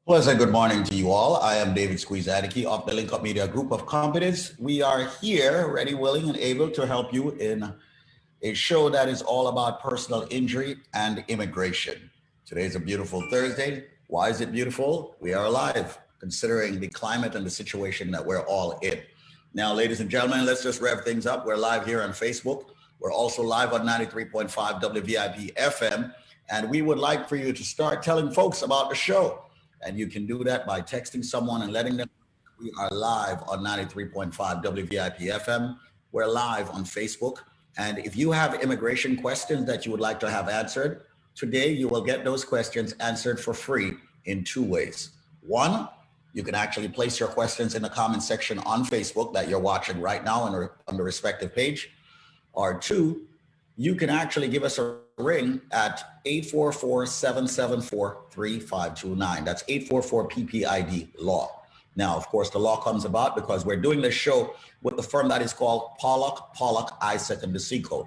Pleasant good morning to you all. I am David Squeezadiki of the Link Up Media Group of Companies. We are here, ready, willing, and able to help you in a show that is all about personal injury and immigration. Today is a beautiful Thursday. Why is it beautiful? We are alive, considering the climate and the situation that we're all in. Now, ladies and gentlemen, let's just rev things up. We're live here on Facebook. We're also live on 93.5 WVIP FM. And we would like for you to start telling folks about the show. And you can do that by texting someone and letting them know we are live on 93.5 WVIP FM. We're live on Facebook. And if you have immigration questions that you would like to have answered, today you will get those questions answered for free in two ways. One, you can actually place your questions in the comment section on Facebook that you're watching right now on the respective page. Or two, you can actually give us a ring at 844-774-3529. That's 844 ppid law. Now, of course, the law comes about because we're doing this show with the firm that is called Pollock, Isaac, and DeSico,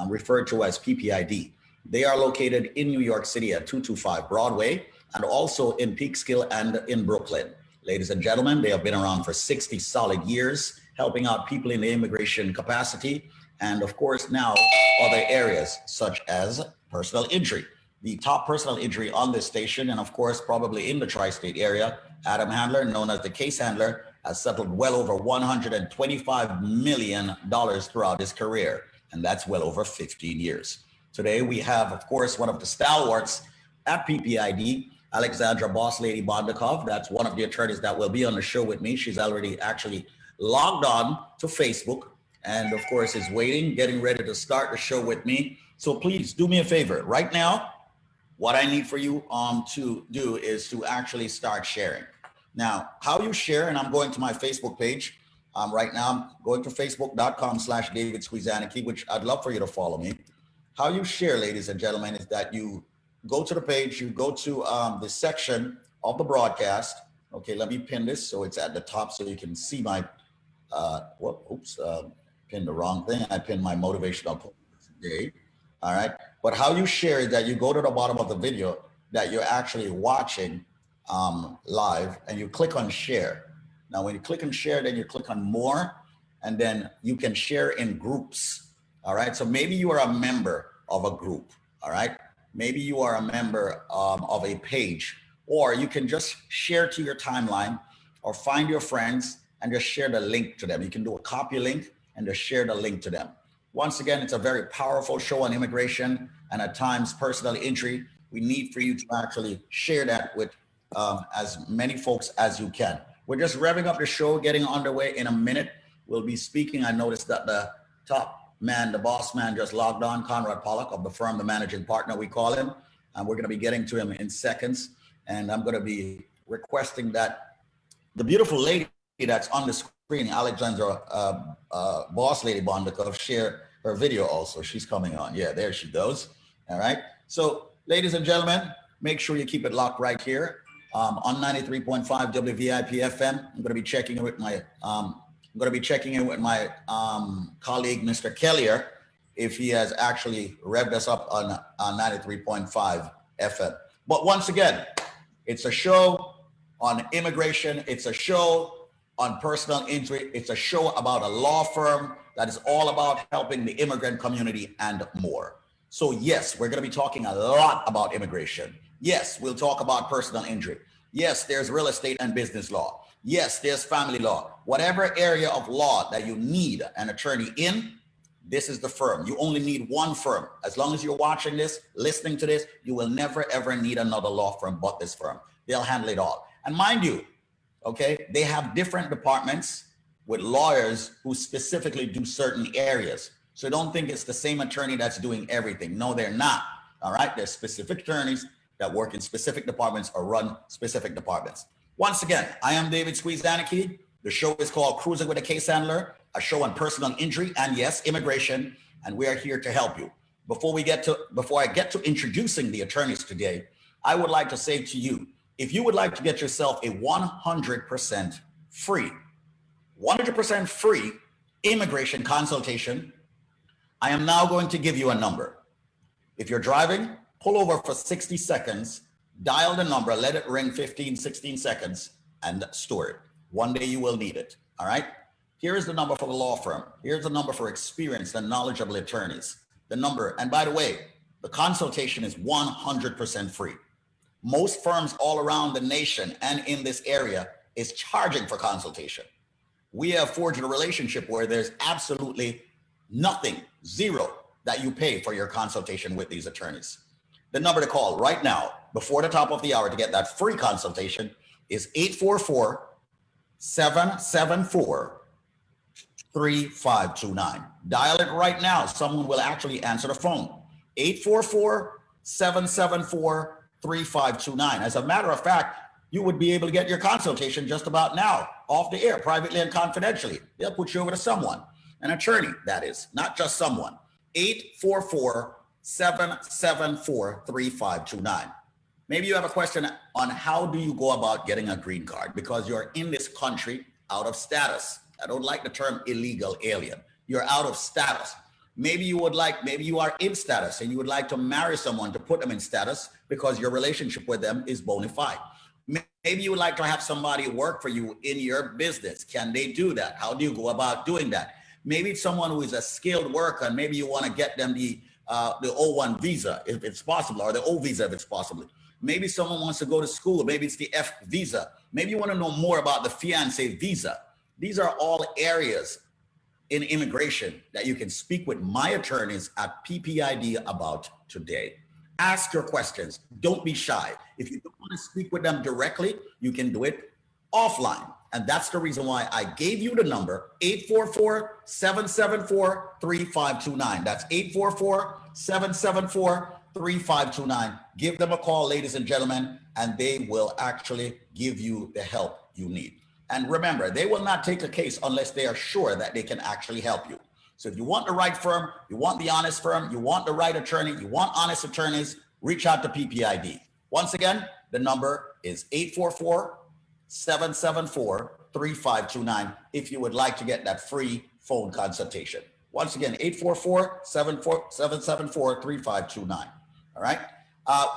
referred to as PPID. They are located in New York City at 225 Broadway and also in Peekskill and in Brooklyn. Ladies and gentlemen, they have been around for 60 solid years, helping out people in the immigration capacity. And of course, now other areas such as personal injury. The top personal injury on this station, and of course, probably in the tri-state area, Adam Handler, known as the case handler, has settled well over $125 million throughout his career. And that's well over 15 years. Today, we have, of course, one of the stalwarts at PPID, Alexandra Boss Lady Bondakov. That's one of the attorneys that will be on the show with me. She's already actually logged on to Facebook and of course is waiting, getting ready to start the show with me. So please do me a favor. Right now, what I need for you to do is to actually start sharing. Now, how you share, and I'm going to my Facebook page. Right now, I'm going to facebook.com/David Squeezaniki, which I'd love for you to follow me. How you share, ladies and gentlemen, is that you go to the page, you go to the section of the broadcast. Okay, let me pin this so it's at the top so you can see my, pinned the wrong thing. I pinned my motivational quote today. All right. But how you share is that you go to the bottom of the video that you're actually watching live and you click on share. Now, when you click on share, then you click on more and then you can share in groups. All right. So maybe you are a member of a group. All right. Maybe you are a member of a page, or you can just share to your timeline or find your friends and just share the link to them. You can do a copy link and just share the link to them. Once again, it's a very powerful show on immigration and at times personal injury. We need for you to actually share that with as many folks as you can. We're just revving up the show, getting underway in a minute. We'll be speaking. I noticed that the top man, the boss man just logged on, Conrad Pollock of the firm, the managing partner, we call him. And we're going to be getting to him in seconds. And I'm going to be requesting that the beautiful lady that's on the screen, Alexandra Boss Lady Bondakov, share her video also. She's coming on. Yeah, there she goes. All right. So, ladies and gentlemen, make sure you keep it locked right here on 93.5 WVIP FM. I'm going to be checking in with my colleague, Mr. Kellier, if he has actually revved us up on 93.5 FM. But once again, it's a show on immigration. It's a show on personal injury. It's a show about a law firm that is all about helping the immigrant community and more. So yes, we're going to be talking a lot about immigration. Yes, we'll talk about personal injury. Yes, there's real estate and business law. Yes, there's family law. Whatever area of law that you need an attorney in, this is the firm. You only need one firm. As long as you're watching this, listening to this, you will never, ever need another law firm but this firm. They'll handle it all. And mind you, okay, they have different departments with lawyers who specifically do certain areas. So don't think it's the same attorney that's doing everything. No, they're not. All right, there's specific attorneys that work in specific departments or run specific departments. Once again, I am David Squeezaniki. The show is called Cruising with a Case Handler, a show on personal injury and yes, immigration, and we are here to help you. Before I get to introducing the attorneys today, I would like to say to you, if you would like to get yourself a 100% free immigration consultation, I am now going to give you a number. If you're driving, pull over for 60 seconds, Dial the number, let it ring 15, 16 seconds, and store it. One day you will need it, all right? Here is the number for the law firm. Here's the number for experienced and knowledgeable attorneys. The number, and by the way, the consultation is 100% free. Most firms all around the nation and in this area is charging for consultation. We have forged a relationship where there's absolutely nothing, zero, that you pay for your consultation with these attorneys. The number to call right now, before the top of the hour, to get that free consultation is 844-774-3529. Dial it right now. Someone will actually answer the phone. 844-774-3529. As a matter of fact, you would be able to get your consultation just about now, off the air, privately and confidentially. They'll put you over to someone, an attorney, that is, not just someone. 844-774-3529. Maybe you have a question on how do you go about getting a green card because you're in this country out of status. I don't like the term illegal alien. You're out of status. Maybe you are in status and you would like to marry someone to put them in status because your relationship with them is bona fide. Maybe you would like to have somebody work for you in your business. Can they do that? How do you go about doing that? Maybe it's someone who is a skilled worker and maybe you want to get them the O1 visa if it's possible, or the O visa if it's possible. Maybe someone wants to go to school. Maybe it's the F visa. Maybe you want to know more about the fiance visa. These are all areas in immigration that you can speak with my attorneys at PPID about today. Ask your questions. Don't be shy. If you don't want to speak with them directly, you can do it offline. And that's the reason why I gave you the number, 844-774-3529. That's 844-774-3529. Give them a call, ladies and gentlemen, and they will actually give you the help you need. And remember, they will not take a case unless they are sure that they can actually help you. So if you want the right firm, you want the honest firm, you want the right attorney, you want honest attorneys, reach out to PPID. Once again, the number is 844-774-3529 if you would like to get that free phone consultation. Once again, 844-774-3529. All right.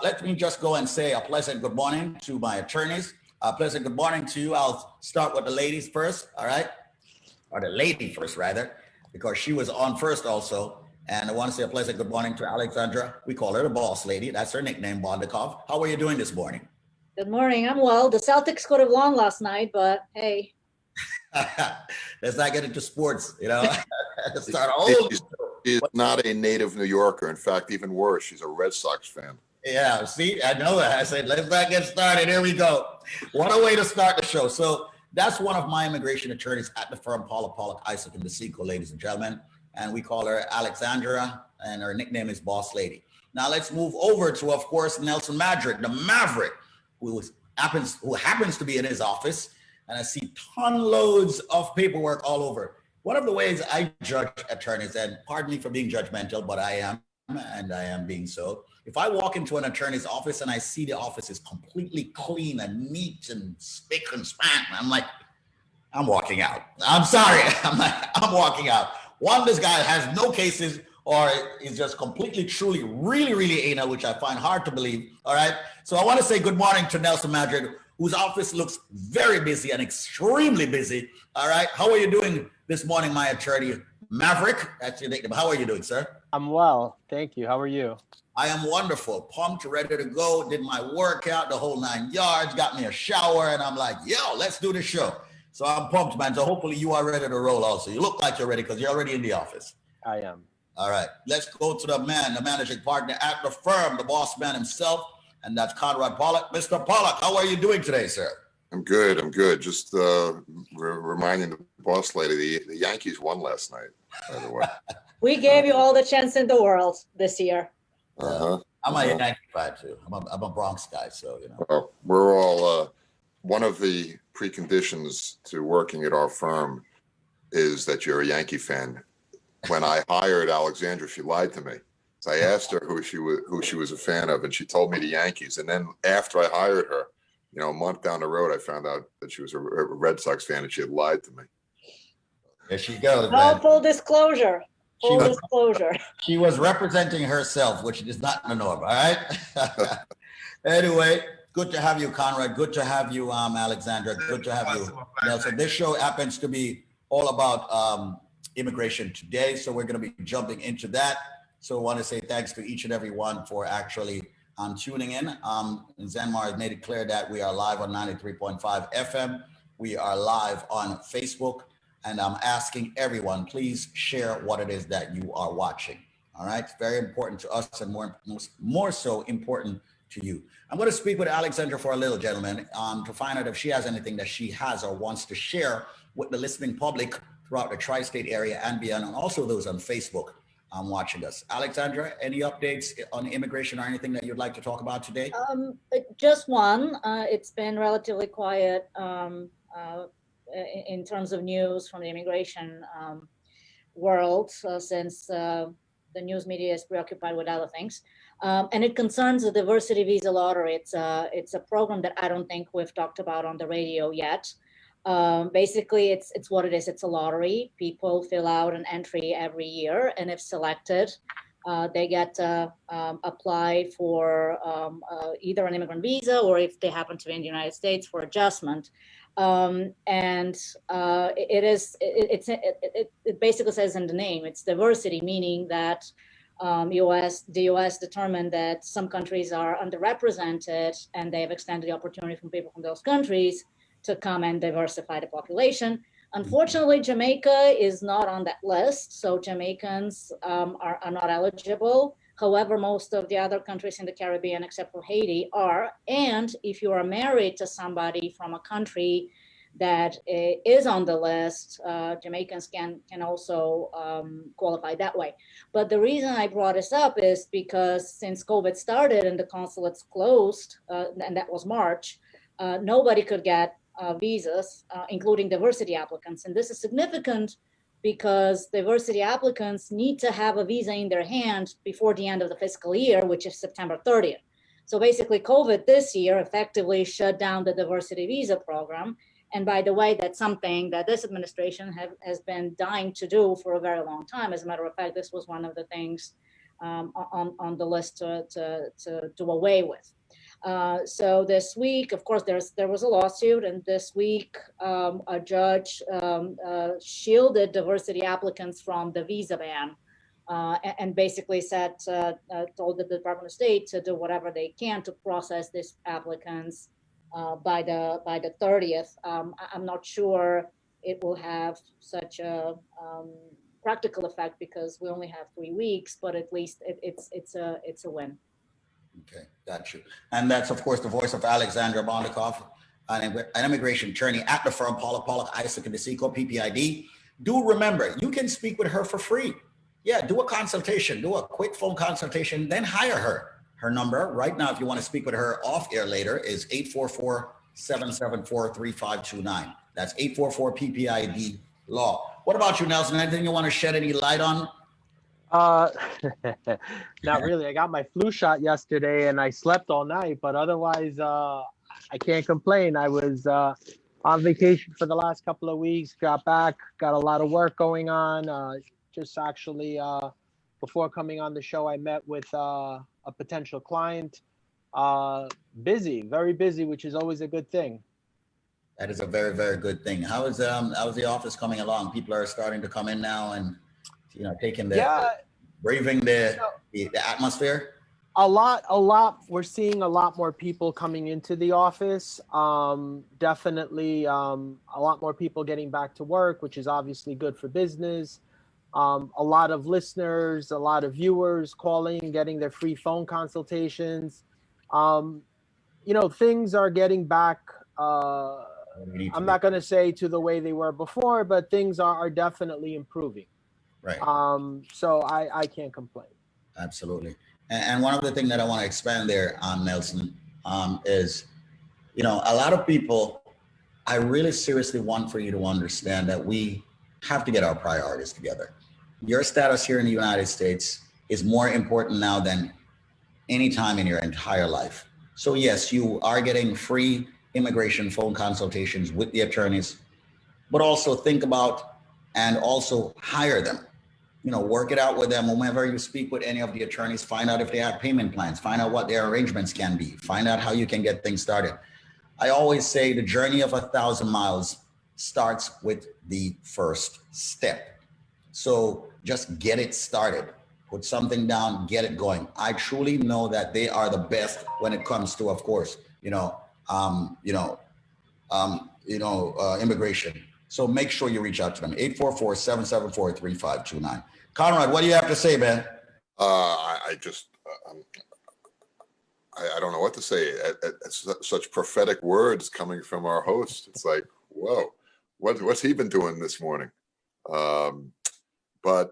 Let me just go and say a pleasant good morning to my attorneys. A pleasant good morning to you. I'll start with the ladies first. All right. Or the lady first, rather, because she was on first also. And I want to say a pleasant good morning to Alexandra. We call her the boss lady. That's her nickname, Bondikov. How are you doing this morning? Good morning. I'm well. The Celtics could have won last night, but hey. Let's not get into sports, you know. She's not a native New Yorker. In fact, even worse, she's a Red Sox fan. Yeah, see, I know that. I said, let's not get started. Here we go. What a way to start the show. So that's one of my immigration attorneys at the firm, Pollock, Isaac, and DeSico, ladies and gentlemen. And we call her Alexandra, and her nickname is Boss Lady. Now let's move over to, of course, Nelson Madrick, the Maverick, who happens to be in his office. And I see ton loads of paperwork all over. One of the ways I judge attorneys, and pardon me for being judgmental, but I am, and I am being so. If I walk into an attorney's office and I see the office is completely clean and neat and spick and span, I'm like, I'm walking out. I'm sorry. I'm walking out. One, this guy has no cases, or is just completely, truly, really, really anal, which I find hard to believe. All right. So I want to say good morning to Nelson Madrid, whose office looks very busy and extremely busy. All right. How are you doing this morning, my attorney? Maverick, that's your nickname. How are you doing, sir? I'm well. Thank you. How are you? I am wonderful. Pumped, ready to go. Did my workout, the whole 9 yards, got me a shower, and I'm like, yo, let's do the show. So I'm pumped, man. So hopefully you are ready to roll also. You look like you're ready because you're already in the office. I am. All right. Let's go to the man, the managing partner at the firm, the boss man himself, and that's Conrad Pollock. Mr. Pollock, how are you doing today, sir? I'm good. Just reminding the boss lady, the Yankees won last night, by the way. We gave you all the chance in the world this year. I'm a Yankee fan too. I'm a Bronx guy, so you know. Well, we're all one of the preconditions to working at our firm is that you're a Yankee fan. When I hired Alexandra, she lied to me. So I asked her who she was a fan of, and she told me the Yankees. And then after I hired her, you know, a month down the road, I found out that she was a Red Sox fan and she had lied to me. There she goes, Oh, man. full disclosure. Full disclosure. She was representing herself, which is not in the norm, all right? Anyway, good to have you, Conrad. Good to have you, Alexandra. Good to have you, Nelson. This show happens to be all about immigration today, so we're going to be jumping into that. So I want to say thanks to each and every one for actually tuning in. Zenmar has made it clear that we are live on 93.5 FM. We are live on Facebook, and I'm asking everyone, please share what it is that you are watching. All right, it's very important to us, and more so important to you. I'm going to speak with Alexandra for a little, gentlemen, to find out if she has anything that she has or wants to share with the listening public throughout the tri-state area and beyond, and also those on Facebook watching us. Alexandra, any updates on immigration or anything that you'd like to talk about today? Just one. It's been relatively quiet in terms of news from the immigration world since the news media is preoccupied with other things. And it concerns the diversity visa lottery. It's a program that I don't think we've talked about on the radio yet. Basically, it's what it is. It's a lottery. People fill out an entry every year, and if selected, they get to apply for either an immigrant visa, or if they happen to be in the United States, for adjustment. It basically says in the name, it's diversity, meaning that the US determined that some countries are underrepresented, and they have extended the opportunity from people from those countries to come and diversify the population. Unfortunately, Jamaica is not on that list, so Jamaicans are not eligible. However, most of the other countries in the Caribbean, except for Haiti, are. And if you are married to somebody from a country that is on the list, Jamaicans can also qualify that way. But the reason I brought this up is because since COVID started and the consulates closed, and that was March, nobody could get visas, including diversity applicants. And this is significant because diversity applicants need to have a visa in their hand before the end of the fiscal year, which is September 30th. So basically, COVID this year effectively shut down the diversity visa program. And by the way, that's something that this administration has been dying to do for a very long time. As a matter of fact, this was one of the things on the list to do away with. So this week, of course, there was a lawsuit, and this week a judge shielded diversity applicants from the visa ban, and basically told the Department of State to do whatever they can to process these applicants by the 30th. I'm not sure it will have such a practical effect because we only have 3 weeks, but at least it's a win. Okay, got you. And that's, of course, the voice of Alexandra Bondikoff, an immigration attorney at the firm Pollock, Isaac and DeSico, PPID. Do remember, you can speak with her for free. Yeah, do a consultation, do a quick phone consultation, then hire her. Her number right now, if you want to speak with her off air later, is 844-774-3529. That's 844-PPID law. What about you, Nelson? Anything you want to shed any light on? Not really. I got my flu shot yesterday and I slept all night, but otherwise, I can't complain. I was on vacation for the last couple of weeks, got back, got a lot of work going on. Just actually, before coming on the show, I met with a potential client. Busy, very busy, which is always a good thing. That is a very, very good thing. How is the office coming along? People are starting to come in now and, taking braving the atmosphere. A lot. We're seeing a lot more people coming into the office. Definitely a lot more people getting back to work, which is obviously good for business. A lot of listeners, a lot of viewers calling, getting their free phone consultations. Things are getting back. I'm not going to say to the way they were before, but things are definitely improving. Right. So I can't complain. Absolutely. And one other thing that I want to expand there on, Nelson, is, a lot of people, I really seriously want for you to understand that we have to get our priorities together. Your status here in the United States is more important now than any time in your entire life. So yes, you are getting free immigration phone consultations with the attorneys, but also think about and also hire them. work it out with them. Whenever you speak with any of the attorneys, find out if they have payment plans, find out what their arrangements can be, find out how you can get things started. I always say the journey of 1,000 miles starts with the first step. So just get it started, put something down, get it going. I truly know that they are the best when it comes to, of course, immigration. So make sure you reach out to them. 844-774-3529. Conrad, what do you have to say, man? I don't know what to say. Such prophetic words coming from our host. It's like, whoa, what's he been doing this morning? But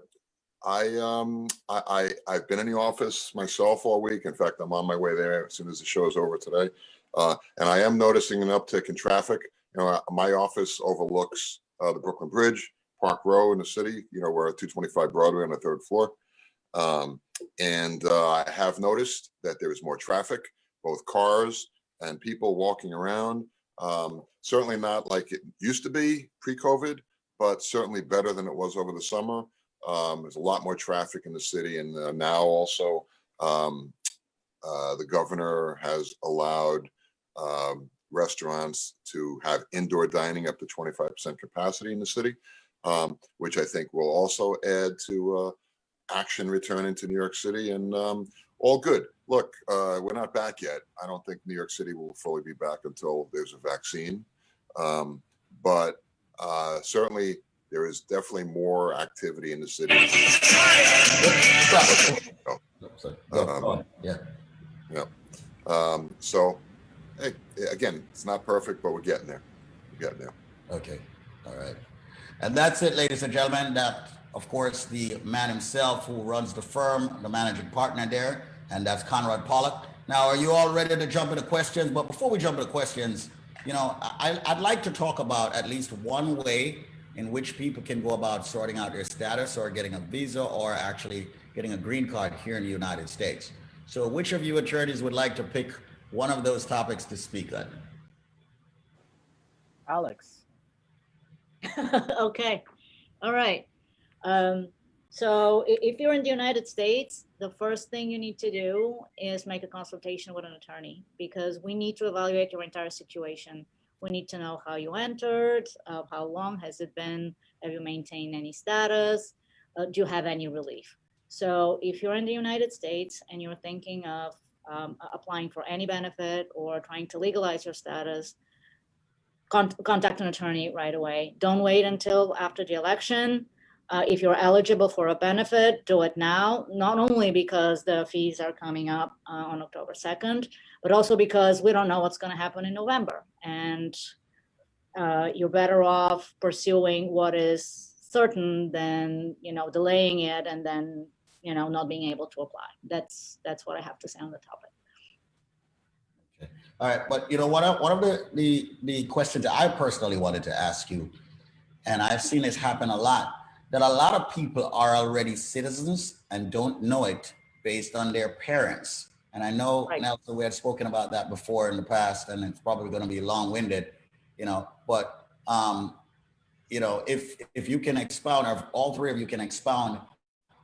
I've been in the office myself all week. In fact, I'm on my way there as soon as the show is over today. And I am noticing an uptick in traffic. My office overlooks the Brooklyn Bridge, Park Row in the city. We're at 225 Broadway on the 3rd floor. And I have noticed that there is more traffic, both cars and people walking around. Certainly not like it used to be pre-COVID, but certainly better than it was over the summer. There's a lot more traffic in the city. And now also the governor has allowed restaurants to have indoor dining up to 25% capacity in the city, which I think will also add to action returning to New York City, and all good. Look, we're not back yet. I don't think New York City will fully be back until there's a vaccine. But certainly there is definitely more activity in the city. So, hey, again, it's not perfect, but we're getting there. Okay. All right. And that's it, ladies and gentlemen. That, of course, the man himself who runs the firm, the managing partner there, and that's Conrad Pollock. Now, are you all ready to jump into questions? But before we jump into questions, I'd like to talk about at least one way in which people can go about sorting out their status or getting a visa or actually getting a green card here in the United States. So which of you attorneys would like to pick one of those topics to speak on? Alex. Okay. All right. So if you're in the United States, the first thing you need to do is make a consultation with an attorney, because we need to evaluate your entire situation. We need to know how you entered, how long has it been, have you maintained any status, do you have any relief? So if you're in the United States and you're thinking of applying for any benefit or trying to legalize your status, contact an attorney right away. Don't wait until after the election. If you're eligible for a benefit, do it now, not only because the fees are coming up on October 2nd, but also because we don't know what's going to happen in November. And you're better off pursuing what is certain than, delaying it and then, not being able to apply. That's what I have to say on the topic. Okay. All right. But, one of the questions I personally wanted to ask you, and I've seen this happen a lot, that a lot of people are already citizens and don't know it based on their parents. And I know, right, Nelson, we had spoken about that before in the past, and it's probably going to be long-winded, but, if you can expound, or if all three of you can expound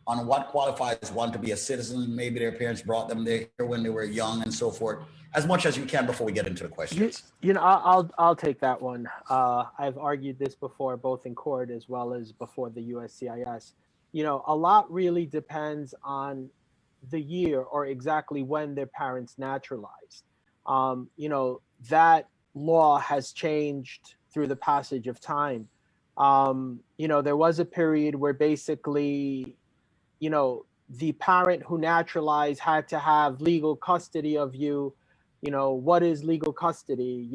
on what qualifies one to be a citizen, maybe their parents brought them there when they were young and so forth, as much as you can before we get into the questions. I'll take that one. I've argued this before, both in court as well as before the USCIS. A lot really depends on the year or exactly when their parents naturalized. That law has changed through the passage of time. There was a period where basically, the parent who naturalized had to have legal custody of you. What is legal custody?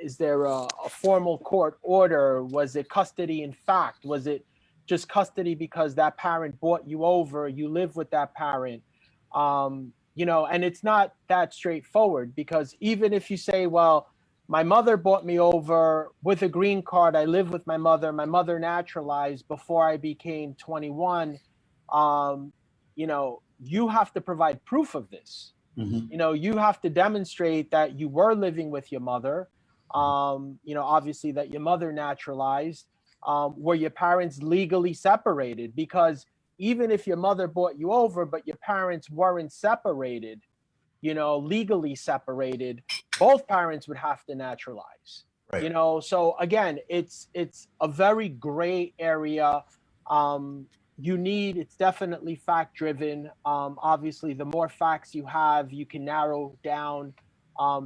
Is there a formal court order? Was it custody in fact? Was it just custody because that parent brought you over, you live with that parent? And it's not that straightforward, because even if you say, well, my mother brought me over with a green card, I live with my mother naturalized before I became 21, you have to provide proof of this. Mm-hmm. You have to demonstrate that you were living with your mother, obviously that your mother naturalized, were your parents legally separated? Because even if your mother brought you over, but your parents weren't separated, legally separated, both parents would have to naturalize. Right. So again, it's a very gray area. It's definitely fact driven. Obviously, the more facts you have, you can narrow down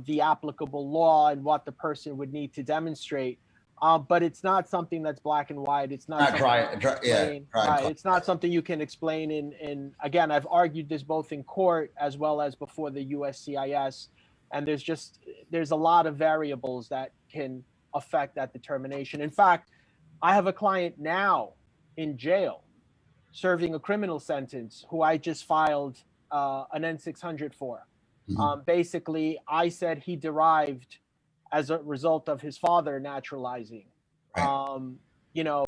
the applicable law and what the person would need to demonstrate. But it's not something that's black and white. It's not It's not something you can explain in again, I've argued this both in court as well as before the USCIS. And there's a lot of variables that can affect that determination. In fact, I have a client now in jail serving a criminal sentence who I just filed an N-600 for. Basically, I said he derived as a result of his father naturalizing. Right.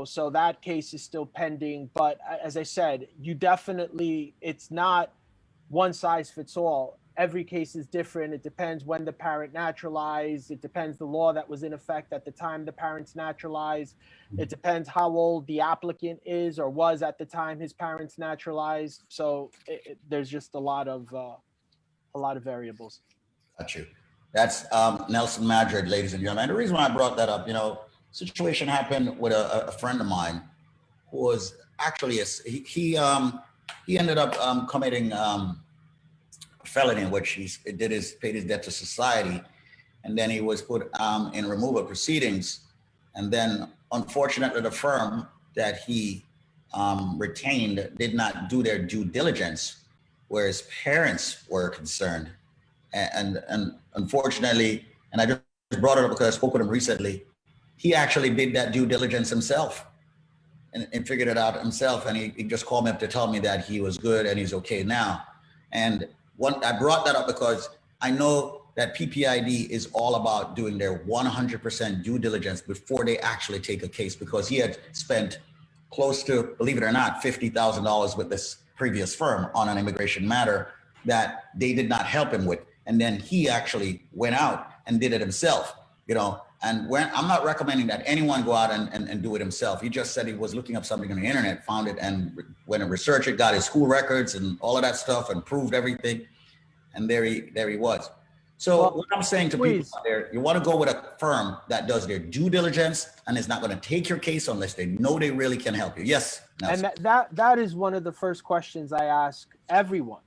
So that case is still pending. But as I said, it's not one size fits all. Every case is different. It depends when the parent naturalized. It depends the law that was in effect at the time the parents naturalized. It depends how old the applicant is or was at the time his parents naturalized. So there's just a lot of variables. Got you. That's Nelson Madrid, ladies and gentlemen. And the reason why I brought that up, situation happened with a friend of mine who was actually he ended up committing felony in which he paid his debt to society, and then he was put in removal proceedings, and then unfortunately the firm that he retained did not do their due diligence where his parents were concerned, and unfortunately, and I just brought it up because I spoke with him recently, he actually did that due diligence himself and figured it out himself, and he just called me up to tell me that he was good and he's okay now. And I brought that up because I know that PPID is all about doing their 100% due diligence before they actually take a case, because he had spent close to, believe it or not, $50,000 with this previous firm on an immigration matter that they did not help him with. And then he actually went out and did it himself, and I'm not recommending that anyone go out and do it himself. He just said he was looking up something on the internet, found it, and went and researched it, got his school records and all of that stuff and proved everything. And there he was. So what I'm saying to people out there, you want to go with a firm that does their due diligence and is not going to take your case unless they know they really can help you. Yes. Nelson. And that is one of the first questions I ask everyone.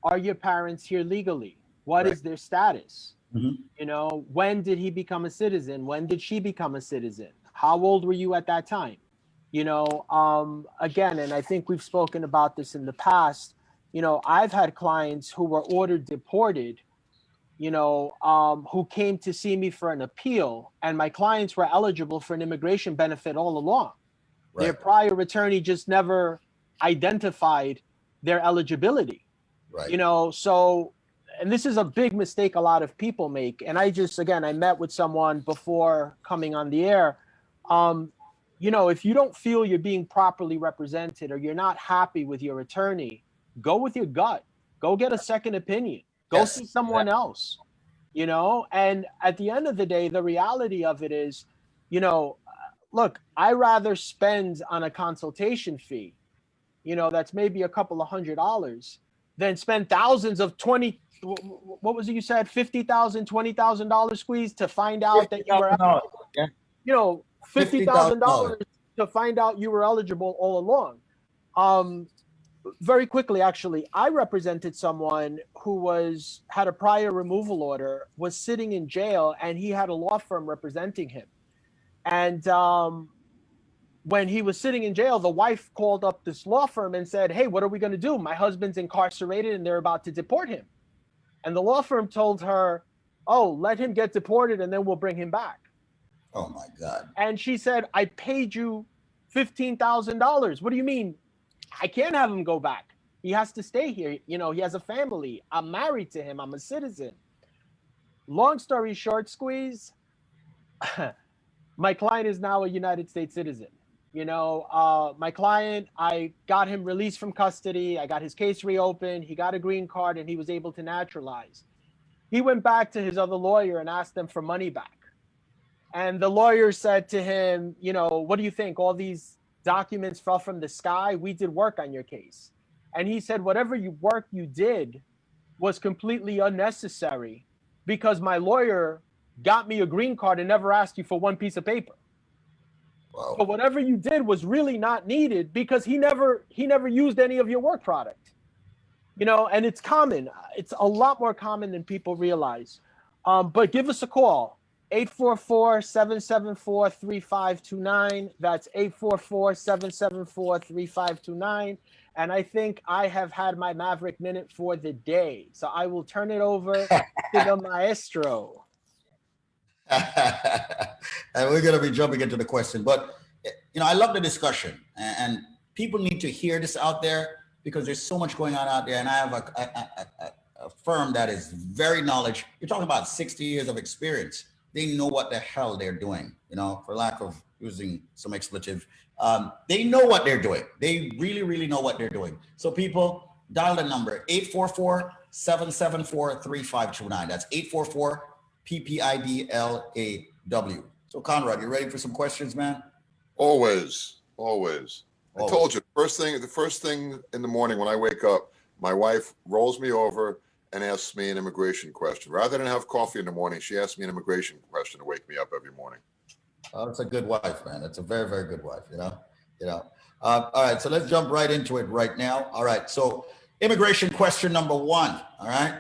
Are your parents here legally? What is their status? When did he become a citizen? When did she become a citizen? How old were you at that time? Again, and I think we've spoken about this in the past, I've had clients who were ordered deported, who came to see me for an appeal, and my clients were eligible for an immigration benefit all along. Right. Their prior attorney just never identified their eligibility. Right. And this is a big mistake a lot of people make. And I met with someone before coming on the air. If you don't feel you're being properly represented or you're not happy with your attorney, go with your gut. Go get a second opinion. Go see someone else, And at the end of the day, the reality of it is, look, I rather spend on a consultation fee, that's maybe a couple of $100, than spend thousands of what was it you said, $50,000, $20,000 squeeze to find out that you were, $50,000 to find out you were eligible all along. Very quickly, actually, I represented someone who had a prior removal order, was sitting in jail, and he had a law firm representing him. And when he was sitting in jail, the wife called up this law firm and said, "Hey, what are we going to do? My husband's incarcerated and they're about to deport him." And the law firm told her, "Oh, let him get deported and then we'll bring him back." Oh my God. And she said, "I paid you $15,000. What do you mean? I can't have him go back. He has to stay here. He has a family. I'm married to him. I'm a citizen." Long story short, Squeeze, my client is now a United States citizen. My client, I got him released from custody. I got his case reopened. He got a green card and he was able to naturalize. He went back to his other lawyer and asked them for money back. And the lawyer said to him, you know, what do you think? All these documents fell from the sky. We did work on your case. And he said, whatever work you did was completely unnecessary because my lawyer got me a green card and never asked you for one piece of paper. Wow. So whatever you did was really not needed because he never used any of your work product. You know, and it's common. It's a lot more common than people realize. But give us a call. 844-774-3529. That's 844-774-3529. And I think I have had my Maverick Minute for the day. So I will turn it over to the maestro. And we're going to be jumping into the question, but you know, I love the discussion, and people need to hear this out there because there's so much going on out there. And I have a firm that is very knowledgeable. You're talking about 60 years of experience. They know what the hell they're doing, you know, for lack of using some expletive. They know what they're doing. They really, really know what they're doing. So people, dial the number 844-774-3529. That's 844 PPIDLAW. So Conrad, you ready for some questions, man? Always. I told you, the first thing in the morning when I wake up, my wife rolls me over and asks me an immigration question. Rather than have coffee in the morning, she asks me an immigration question to wake me up every morning. Oh, that's a good wife, man. That's a very, very good wife, you know. All right, so let's jump right into it right now. All right, so immigration question number one, all right?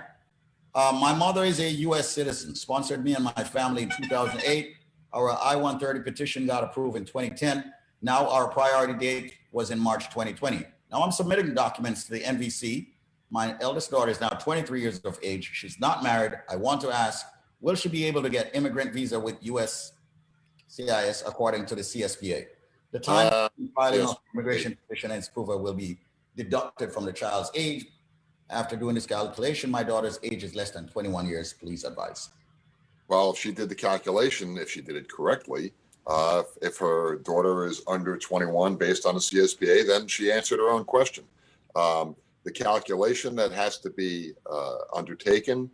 My mother is a U.S. citizen, sponsored me and my family in 2008. Our I-130 petition got approved in 2010. Now our priority date was in March 2020. Now I'm submitting documents to the NVC. My eldest daughter is now 23 years of age. She's not married. I want to ask, will she be able to get immigrant visa with USCIS according to the CSPA? The time filing of immigration petition and its approval will be deducted from the child's age. After doing this calculation, my daughter's age is less than 21 years. Please advise. Well, she did the calculation, if she did it correctly. If her daughter is under 21 based on the CSPA, then she answered her own question. The calculation that has to be undertaken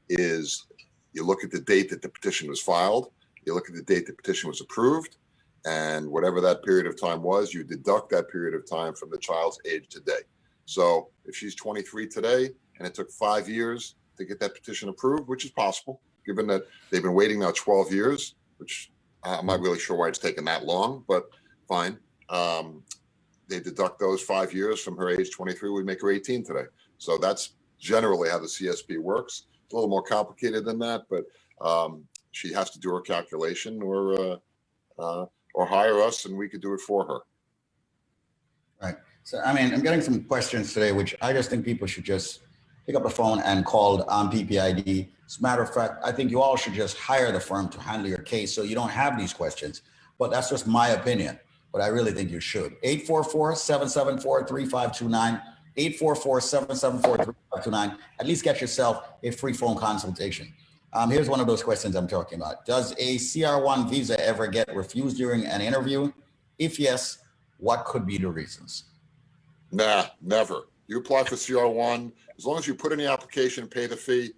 is you look at the date that the petition was filed, you look at the date the petition was approved, and whatever that period of time was, you deduct that period of time from the child's age today. So if she's 23 today and it took 5 years to get that petition approved, which is possible, given that they've been waiting now 12 years, which I'm not really sure why it's taken that long, but fine. They deduct those 5 years from her age 23, we make her 18 today. So that's generally how the CSP works. It's a little more complicated than that, but she has to do her calculation or hire us and we could do it for her. Right. So, I mean, I'm getting some questions today, which I just think people should just pick up the phone and call PPID. As a matter of fact, I think you all should just hire the firm to handle your case so you don't have these questions. But that's just my opinion. But I really think you should. 844-774-3529. 844-774-3529. At least get yourself a free phone consultation. Here's one of those questions I'm talking about. Does a CR1 visa ever get refused during an interview? If yes, what could be the reasons? Nah, never. You apply for CR1, as long as you put in the application, pay the fee,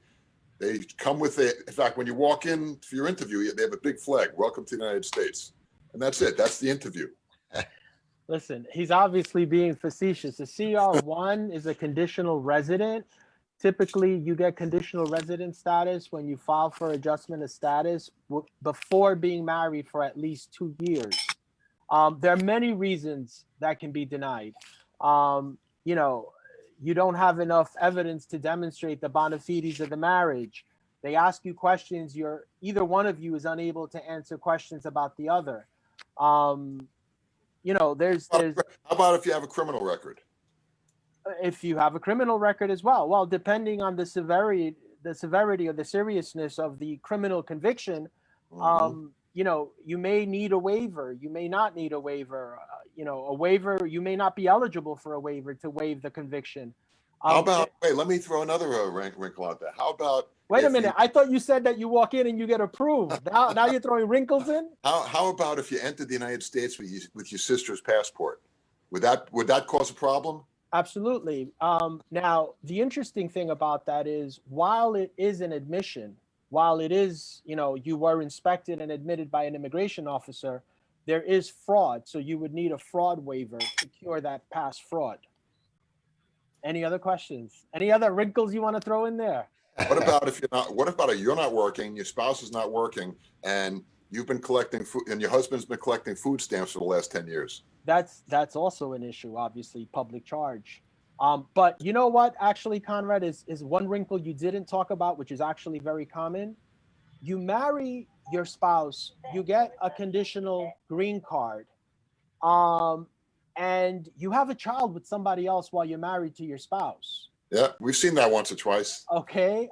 they come with it. In fact, when you walk in for your interview, they have a big flag, welcome to the United States. And that's it, that's the interview. Listen, he's obviously being facetious. A CR1 is a conditional resident. Typically, you get conditional resident status when you file for adjustment of status before being married for at least 2 years. There are many reasons that can be denied. You know, you don't have enough evidence to demonstrate the bona fides of the marriage. They ask you questions, either one of you is unable to answer questions about the other. You know, there's How about if you have a criminal record? If you have a criminal record as well. Well, depending on the severity or the seriousness of the criminal conviction, you know, you may need a waiver. You may not need a waiver. You know, a waiver, you may not be eligible for a waiver to waive the conviction. How about, wait, let me throw another wrinkle out there. How about... Wait a minute. I thought you said that you walk in and you get approved. Now you're throwing wrinkles in? How about if you entered the United States with your sister's passport? Would that cause a problem? Absolutely. Now, the interesting thing about that is while it is an admission, while it is, you were inspected and admitted by an immigration officer, there is fraud. So you would need a fraud waiver to cure that past fraud. Any other questions? Any other wrinkles you want to throw in there? What about if you're not working, your spouse is not working, and you've been collecting food, and your husband's been collecting food stamps for the last 10 years? That's also an issue, obviously, public charge. But you know what, actually, Conrad, is one wrinkle you didn't talk about, which is actually very common. You marry your spouse, you get a conditional green card, and you have a child with somebody else while you're married to your spouse. Yeah, we've seen that once or twice. Okay,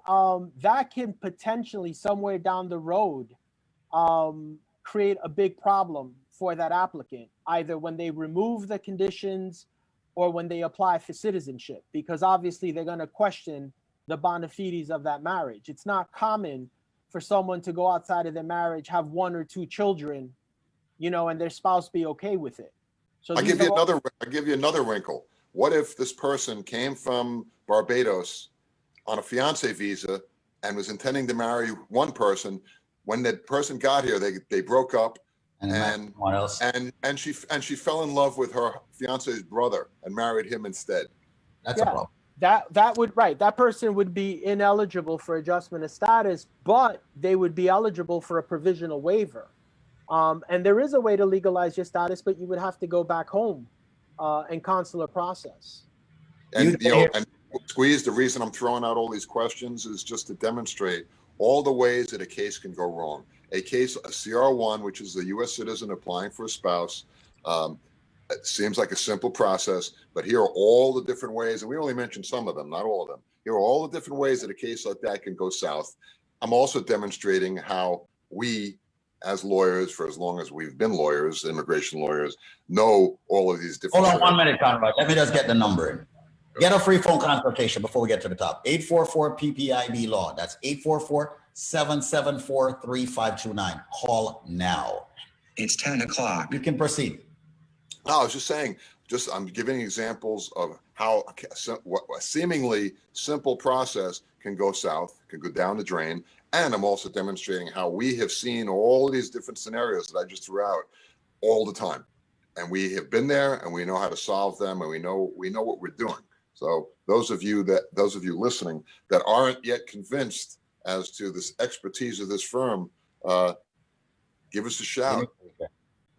that can potentially somewhere down the road create a big problem for that applicant, either when they remove the conditions or when they apply for citizenship, because obviously they're going to question the bona fides of that marriage. It's not common for someone to go outside of their marriage, have 1 or 2 children, and their spouse be okay with it. So I'll give you another wrinkle. What if this person came from Barbados on a fiance visa and was intending to marry one person? When that person got here, they broke up, and she fell in love with her fiance's brother and married him instead. That's a problem. That person would be ineligible for adjustment of status, but they would be eligible for a provisional waiver. And there is a way to legalize your status, but you would have to go back home and consular process. And Squeeze, the reason I'm throwing out all these questions is just to demonstrate all the ways that a case can go wrong. A CR1, which is a U.S. citizen applying for a spouse, it seems like a simple process, but here are all the different ways, and we only mentioned some of them, not all of them. Here are all the different ways that a case like that can go south. I'm also demonstrating how we, as lawyers, for as long as we've been lawyers, immigration lawyers, know all of these different. Hold on 1 minute, Conrad. Let me just get the number in. Get a free phone consultation before we get to the top. 844 PPID law. That's 844-774-3529. Call now. It's 10 o'clock. You can proceed. No, I was just saying, I'm giving examples of how what a seemingly simple process can go south, can go down the drain. And I'm also demonstrating how we have seen all these different scenarios that I just threw out all the time. And we have been there, and we know how to solve them, and we know what we're doing. So those of you listening that aren't yet convinced as to this expertise of this firm, give us a shout.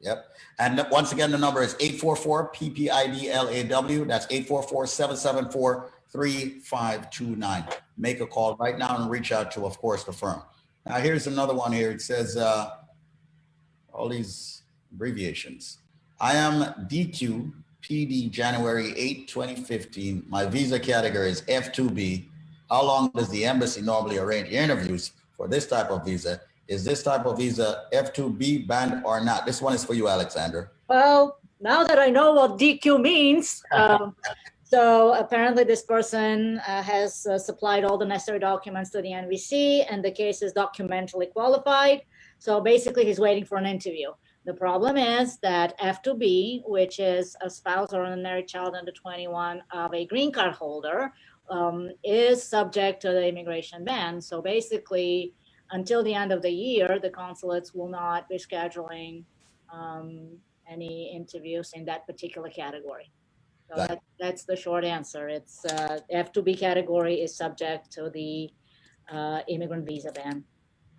Yep. And once again, the number is 844-PPID-LAW. That's 844-774-3529. Make a call right now and reach out to, of course, the firm. Now, here's another one here. It says all these abbreviations. I am DQ PD January 8, 2015. My visa category is F2B. How long does the embassy normally arrange interviews for this type of visa? Is this type of visa F2B banned or not? This one is for you, Alexander. Well, now that I know what DQ means, so apparently this person has supplied all the necessary documents to the NVC, and the case is documentally qualified. So basically he's waiting for an interview. The problem is that F2B, which is a spouse or an unmarried child under 21 of a green card holder, is subject to the immigration ban. So basically, until the end of the year, the consulates will not be scheduling any interviews in that particular category. So that's the short answer. It's F2B category is subject to the immigrant visa ban.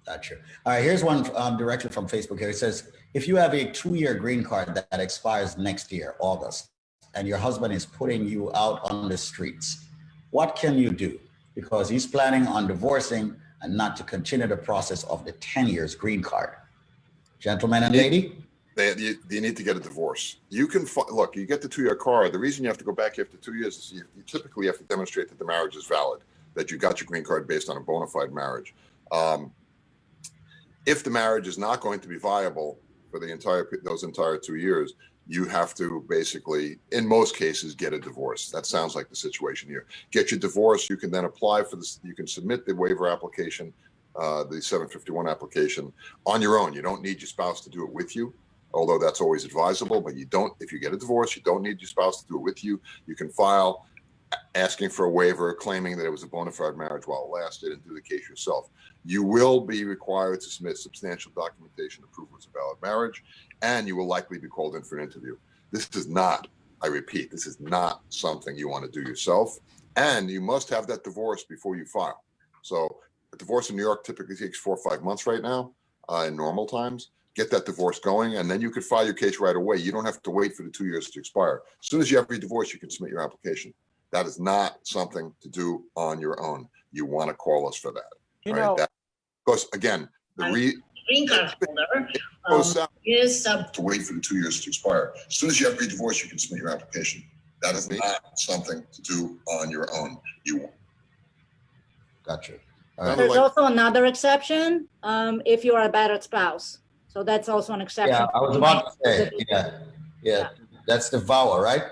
Gotcha. All right, here's one directly from Facebook here. It says, if you have a 2-year green card that expires next year, August, and your husband is putting you out on the streets, what can you do? Because he's planning on divorcing and not to continue the process of the 10 years green card. Gentlemen and lady? You need to get a divorce. You can, look, you get the 2-year card. The reason you have to go back after 2 years is you typically have to demonstrate that the marriage is valid, that you got your green card based on a bona fide marriage. If the marriage is not going to be viable for those entire 2 years, you have to basically, in most cases, get a divorce. That sounds like the situation here. Get your divorce. You can then apply for this. You can submit the waiver application, the 751 application on your own. You don't need your spouse to do it with you, although that's always advisable. But you don't. If you get a divorce, you don't need your spouse to do it with you. You can file asking for a waiver, claiming that it was a bona fide marriage while it lasted, and do the case yourself. You will be required to submit substantial documentation to prove it's a valid marriage, and you will likely be called in for an interview. This is not, I repeat, this is not something you want to do yourself, and you must have that divorce before you file. So a divorce in New York typically takes 4 or 5 months right now in normal times. Get that divorce going, and then you could file your case right away. You don't have to wait for the 2 years to expire. As soon as you have your divorce, you can submit your application. That is not something to do on your own. You want to call us for that. You know, because again, the green card holder is to wait for the 2 years to expire. As soon as you have your divorce, you can submit your application. That is not something to do on your own. You Gotcha. There's also another exception if you are a battered spouse. So that's also an exception. Yeah, I was about to say, yeah. That's the VAWA, right?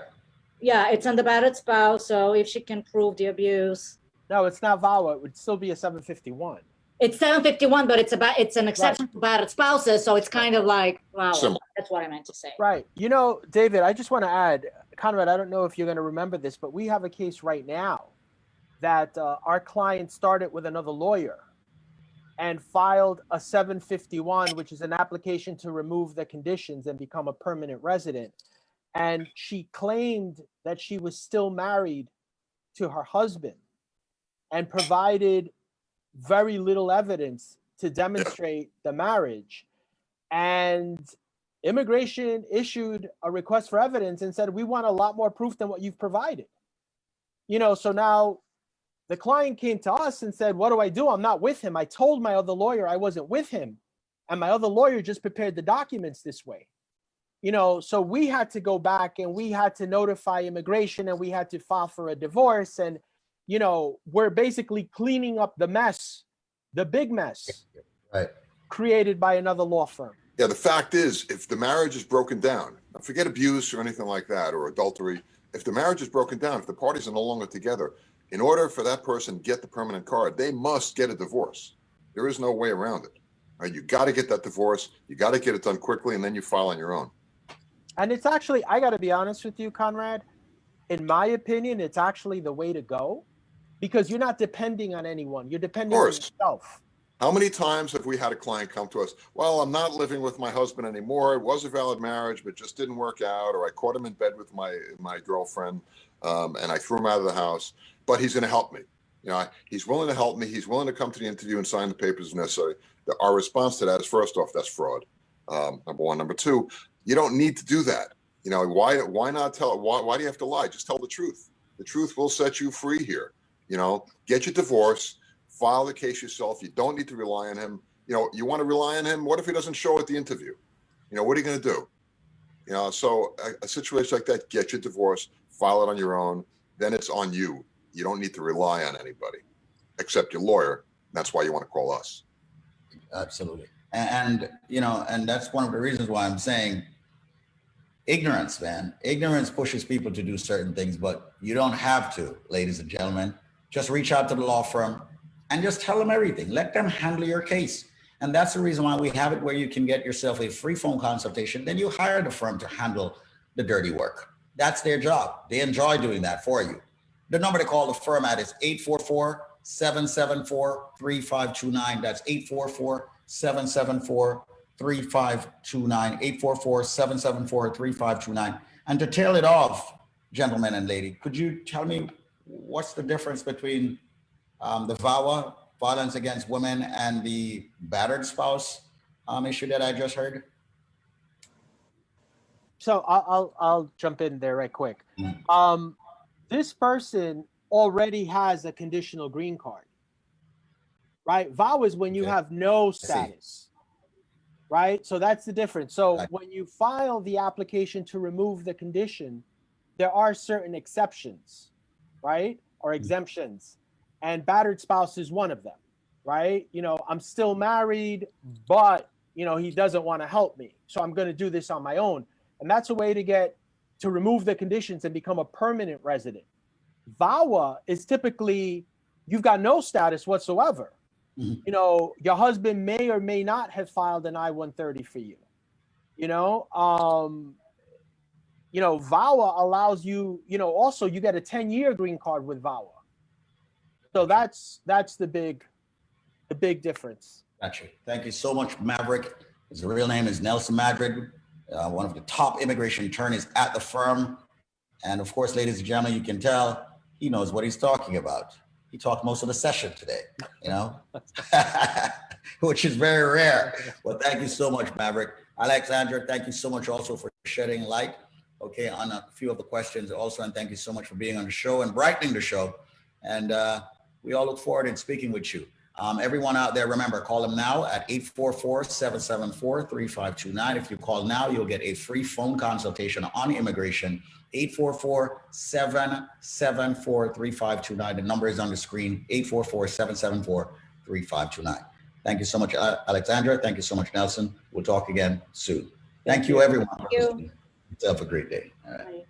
Yeah, it's on the battered spouse. So if she can prove the abuse. No, it's not VAWA. It would still be a 751. It's 751, but it's an exception to battered spouses. So it's kind of like, wow, that's what I meant to say. Right. You know, David, I just want to add, Conrad, I don't know if you're going to remember this, but we have a case right now that our client started with another lawyer and filed a 751, which is an application to remove the conditions and become a permanent resident. And she claimed that she was still married to her husband and provided very little evidence to demonstrate the marriage. And immigration issued a request for evidence and said, we want a lot more proof than what you've provided. You know, so now the client came to us and said, what do I do? I'm not with him. I told my other lawyer I wasn't with him. And my other lawyer just prepared the documents this way. You know, so we had to go back and we had to notify immigration and we had to file for a divorce. And, you know, we're basically cleaning up the mess, the big mess created by another law firm. Yeah, the fact is, if the marriage is broken down, forget abuse or anything like that, or adultery. If the marriage is broken down, if the parties are no longer together, in order for that person to get the permanent card, they must get a divorce. There is no way around it. Right? You got to get that divorce. You got to get it done quickly, and then you file on your own. And it's actually, I got to be honest with you, Conrad, in my opinion, it's actually the way to go because you're not depending on anyone. You're depending on yourself. How many times have we had a client come to us, well, I'm not living with my husband anymore. It was a valid marriage, but just didn't work out. Or I caught him in bed with my girlfriend and I threw him out of the house, but he's going to help me. You know, he's willing to help me. He's willing to come to the interview and sign the papers if necessary. Our response to that is, first off, that's fraud. Number one. Number two, you don't need to do that. You know, why not tell? Why do you have to lie? Just tell the truth. The truth will set you free here. You know, get your divorce, file the case yourself. You don't need to rely on him. You know, you want to rely on him. What if he doesn't show at the interview? You know, what are you going to do? You know, so a situation like that, get your divorce, file it on your own. Then it's on you. You don't need to rely on anybody except your lawyer. That's why you want to call us. Absolutely. And you know, and that's one of the reasons why I'm saying ignorance, man. Ignorance pushes people to do certain things, but you don't have to, ladies and gentlemen. Just reach out to the law firm and just tell them everything. Let them handle your case. And that's the reason why we have it where you can get yourself a free phone consultation. Then you hire the firm to handle the dirty work. That's their job. They enjoy doing that for you. The number to call the firm at is 844-774-3529. That's 844-774-3529, 844-774-3529. And to tail it off, gentlemen and lady, could you tell me what's the difference between the VAWA, violence against women, and the battered spouse issue that I just heard? So I'll jump in there right quick. This person already has a conditional green card, right? VAWA is when you have no status, right? So that's the difference. So when you file the application to remove the condition, there are certain exceptions, right? Or exemptions. And battered spouse is one of them, right? You know, I'm still married, but, you know, he doesn't want to help me. So I'm going to do this on my own. And that's a way to remove the conditions and become a permanent resident. VAWA is typically, you've got no status whatsoever. You know, your husband may or may not have filed an I-130 for you. You know, you know, VAWA allows you, you know, also you get a 10-year green card with VAWA. So that's the big difference. Gotcha. Thank you so much, Maverick. His real name is Nelson Madrid, one of the top immigration attorneys at the firm. And of course, ladies and gentlemen, you can tell he knows what he's talking about. He talked most of the session today, you know, which is very rare. Well, thank you so much, Maverick. Alexandra, thank you so much also for shedding light, okay, on a few of the questions also. And thank you so much for being on the show and brightening the show. And we all look forward to speaking with you. Everyone out there, remember, call them now at 844-774-3529. If you call now, you'll get a free phone consultation on immigration. 844-774-3529. The number is on the screen, 844-774-3529. Thank you so much, Alexandra. Thank you so much, Nelson. We'll talk again soon. Thank you, everyone. Thank you. Have a great day. All right. Bye.